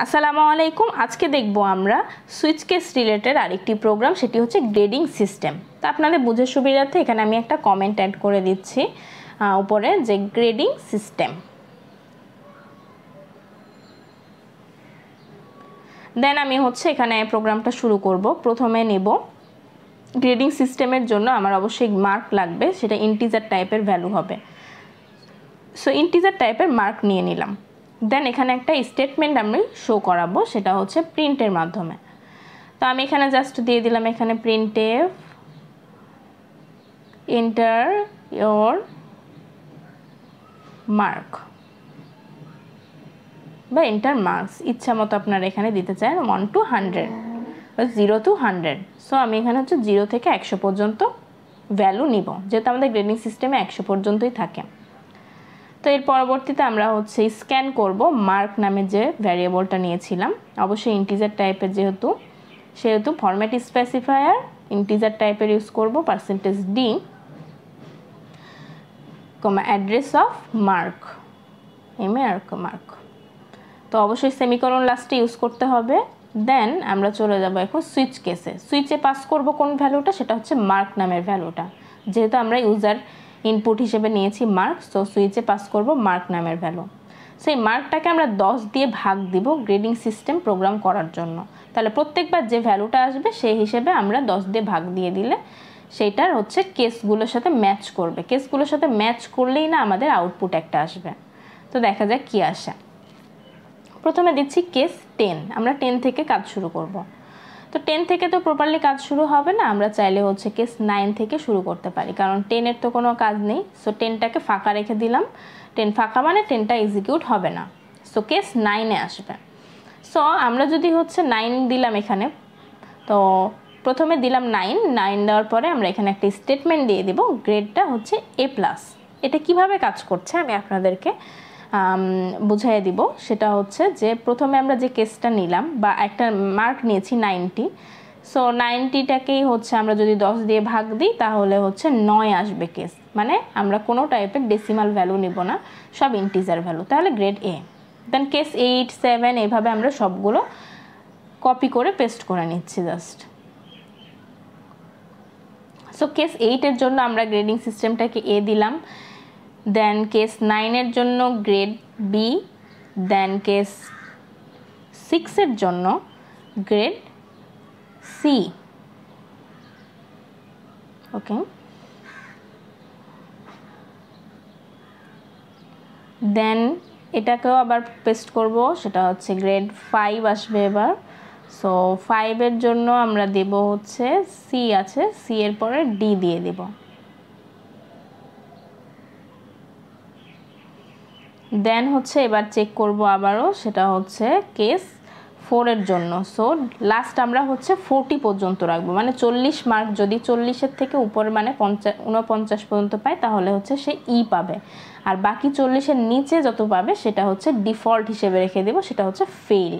আসসালামু আলাইকুম। আজকে দেখব আমরা সুইচ কেস রিলেটেড আরেকটি প্রোগ্রাম, সেটি হচ্ছে গ্রেডিং সিস্টেম। তো আপনাদের বুঝার সুবিধার্থে এখানে আমি একটা কমেন্ট অ্যাড করে দিচ্ছি উপরে, যে গ্রেডিং সিস্টেম। দেন আমি হচ্ছে এখানে প্রোগ্রামটা শুরু করব। প্রথমে নেব গ্রেডিং সিস্টেমের জন্য আমার অবশ্যই মার্ক লাগবে, সেটা ইন্টিজার টাইপের ভ্যালু হবে। সো ইন্টিজার টাইপের মার্ক নিয়ে নিলাম। দেন এখানে একটা স্টেটমেন্ট আমি শো করাবো, সেটা হচ্ছে প্রিন্টের মাধ্যমে। তো আমি এখানে জাস্ট দিয়ে দিলাম এখানে প্রিন্টএফ এন্টার ইওর মার্ক বা এন্টার মার্কস, ইচ্ছা মতো আপনারা এখানে দিতে চান 1 to 100 বা 0 to 100। সো আমি এখানে হচ্ছে 0 থেকে 100 পর্যন্ত ভ্যালু নিব, যেহেতু আমাদের গ্রেডিং সিস্টেমে 100 পর্যন্তই থাকে। তো এর পরবর্তীতে আমরা হচ্ছে স্ক্যান করব মার্ক নামে যে ভ্যারিয়েবলটা নিয়েছিলাম, অবশ্যই ইন্টিজার টাইপের সেহেতু ফরম্যাট স্পেসিফায়ার ইন্টিজার টাইপের ইউজ করব, %d, address of mark mark. তো অবশ্যই সেমিকোলন লাস্টে ইউজ করতে হবে। দেন আমরা চলে যাব এখন সুইচ কেসে। সুইচে পাস করব কোন ভ্যালুটা, সেটা হচ্ছে মার্ক নামের ভ্যালুটা, যেহেতু আমরা ইউজার ইনপুট হিসেবে নিয়েছি মার্ক, সো সুইচে পাস করব মার্ক নামের ভ্যালু। সেই মার্কটাকে আমরা 10 দিয়ে ভাগ দিব গ্রেডিং সিস্টেম প্রোগ্রাম করার জন্য। তাহলে প্রত্যেকবার যে ভ্যালুটা আসবে সেই হিসেবে আমরা 10 দিয়ে ভাগ দিয়ে দিলে সেইটার হচ্ছে কেসগুলোর সাথে ম্যাচ করবে। কেসগুলোর সাথে ম্যাচ করলেই না আমাদের আউটপুট একটা আসবে। তো দেখা যাক কি আসে। প্রথমে দিচ্ছি কেস 10, আমরা 10 থেকে কাজ শুরু করব। তো 10 থেকে তো প্রপারলি কাজ শুরু হবে না, আমরা চাইলে হচ্ছে কেস 9 থেকে শুরু করতে পারি, কারণ 10-এর তো কোনো কাজ নেই। সো 10টাকে ফাঁকা রেখে দিলাম। 10 ফাঁকা মানে 10টা এক্সিকিউট হবে না। সো কেস 9-এ আসবে। সো আমরা যদি হচ্ছে 9 দিলাম এখানে, তো প্রথমে দিলাম 9 দেওয়ার পরে আমরা এখানে একটা স্টেটমেন্ট দিয়ে দিব, গ্রেডটা হচ্ছে A+। এটা কিভাবে কাজ করছে আমি আপনাদেরকে বুঝাই দিব। সেটা হচ্ছে যে প্রথমে আমরা যে কেসটা নিলাম বা একটা মার্ক নিয়েছি 90, সো 90টাকেই হচ্ছে আমরা যদি 10 দিয়ে ভাগ দিই তাহলে হচ্ছে 9 আসবে কেস, মানে আমরা কোনো টাইপের ডেসিমাল ভ্যালু নিব না, সব ইন্টিজার ভ্যালু, তাহলে গ্রেড A। দেন কেস 8, 7 এইভাবে আমরা সবগুলো কপি করে পেস্ট করে নিচ্ছি জাস্ট। সো কেস 8-এর জন্য আমরা গ্রেডিং সিস্টেমটাকে A দিলাম। দেন কেস 9-এর জন্য গ্রেড B, দেন কেস 6-এর জন্য গ্রেড C। ওকে, দেন এটাকেও আবার পেস্ট করব, সেটা হচ্ছে গ্রেড 5 আসবে এবার। সো 5-এর জন্য আমরা দেব হচ্ছে C আছে, C এর পরে D দিয়ে দেব। দেন হচ্ছে এবার চেক করব আবারও, সেটা হচ্ছে কেস 4-এর জন্য। সো লাস্ট আমরা হচ্ছে 40 পর্যন্ত রাখবো, মানে 40 মার্ক যদি 40-এর থেকে উপরে মানে 49 পর্যন্ত পায় তাহলে হচ্ছে সে ই পাবে, আর বাকি 40-এর নিচে যত পাবে সেটা হচ্ছে ডিফল্ট হিসেবে রেখে দেব, সেটা হচ্ছে ফেল।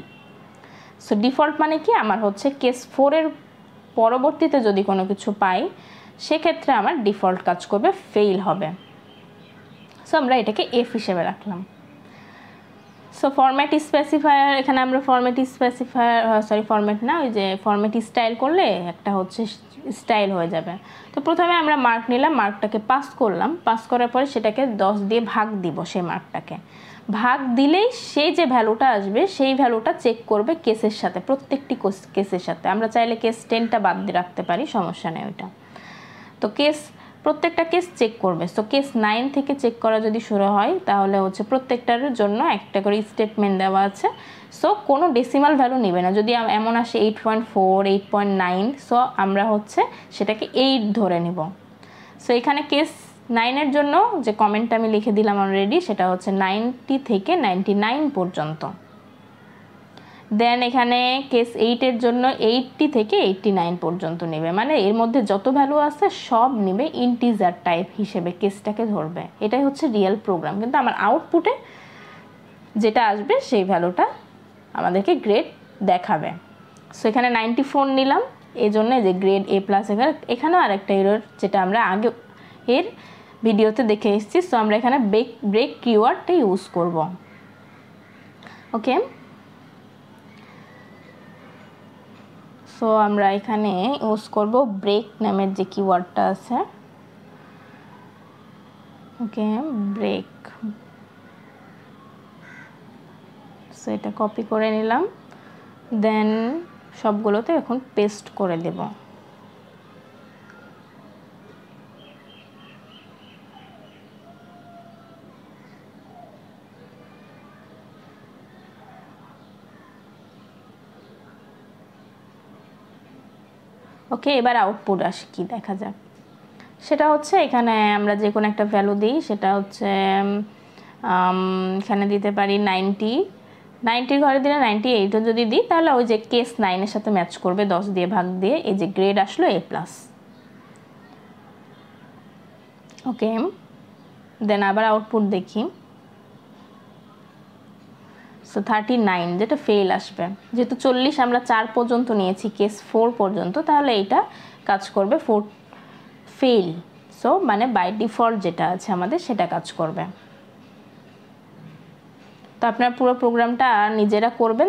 সো ডিফল্ট মানে কি, আমার হচ্ছে কেস 4-এর পরবর্তীতে যদি কোনো কিছু পাই সেক্ষেত্রে আমার ডিফল্ট কাজ করবে, ফেল হবে। সো আমরা এটাকে F হিসেবে রাখলাম। সো ফরম্যাট স্পেসিফায়ার, এখানে আমরা ফরম্যাট স্টাইল করলে একটা হচ্ছে স্টাইল হয়ে যাবে। তো প্রথমে আমরা মার্ক নিলাম, মার্কটাকে পাস করলাম, পাস করার পরে সেটাকে 10 দিয়ে ভাগ দিব। সেই মার্কটাকে ভাগ দিলেই সেই যে ভ্যালুটা আসবে সেই ভ্যালুটা চেক করবে কেসের সাথে, প্রত্যেকটি কেসের সাথে। আমরা চাইলে কেস 10টা বাদ দিয়ে রাখতে পারি, সমস্যা নেই ওইটা। তো প্রত্যেকটা কেস চেক করবে। সো কেস 9 থেকে চেক করা যদি শুরু হয় তাহলে হচ্ছে প্রত্যেকটার জন্য একটা করে স্টেটমেন্ট দেওয়া আছে। সো কোনো ডেসিমাল ভ্যালু নেবে না, যদি এমন আসে 8.4, 8.9, সো আমরা হচ্ছে সেটাকে 8 ধরে নিব। সো এখানে কেস 9-এর জন্য যে কমেন্টটা আমি লিখে দিলাম অলরেডি, সেটা হচ্ছে 90 থেকে 99 পর্যন্ত। দেন এখানে কেস 8-এর জন্য 80 থেকে 89 পর্যন্ত নেবে, মানে এর মধ্যে যত ভ্যালু আছে সব নেবে ইন্টিজার টাইপ হিসেবে, কেসটাকে ধরবে। এটাই হচ্ছে রিয়েল প্রোগ্রাম, কিন্তু আমার আউটপুটে যেটা আসবে সেই ভ্যালুটা আমাদেরকে গ্রেড দেখাবে। সো এখানে 94 নিলাম, এই জন্য যে গ্রেড A+। এখানেও আরেকটা এরর, যেটা আমরা আগে এর ভিডিওতে দেখে এসেছি। সো আমরা এখানে ব্রেক কিওয়ার্ডটা ইউজ করব। ওকে, সো আমরা এখানে ইউজ করব ব্রেক নামের যে কিওয়ার্ডটা আছে। ওকে, ব্রেক। সো এটা কপি করে নিলাম, দেন সবগুলোতে এখন পেস্ট করে দেব। ওকে, এবার আউটপুট আসে কি দেখা যাক। সেটা হচ্ছে এখানে আমরা যে কোনো একটা ভ্যালু দিই, সেটা হচ্ছে এখানে দিতে পারি 90 ঘরে দিলে 98ও যদি দিই তাহলে ওই যে কেস 9-এর সাথে ম্যাচ করবে, 10 দিয়ে ভাগ দিয়ে। এই যে গ্রেড আসলো A+। ওকে, দেন আবার আউটপুট দেখি। সো 39 যেটা ফেল আসবে, যেহেতু 40 আমরা 4 পর্যন্ত নিয়েছি, কেস 4 পর্যন্ত, তাহলে এইটা কাজ করবে 4 ফেল। সো মানে বাই ডিফল্ট যেটা আছে আমাদের সেটা কাজ করবে। তো আপনারা পুরো প্রোগ্রামটা নিজেরা করবেন।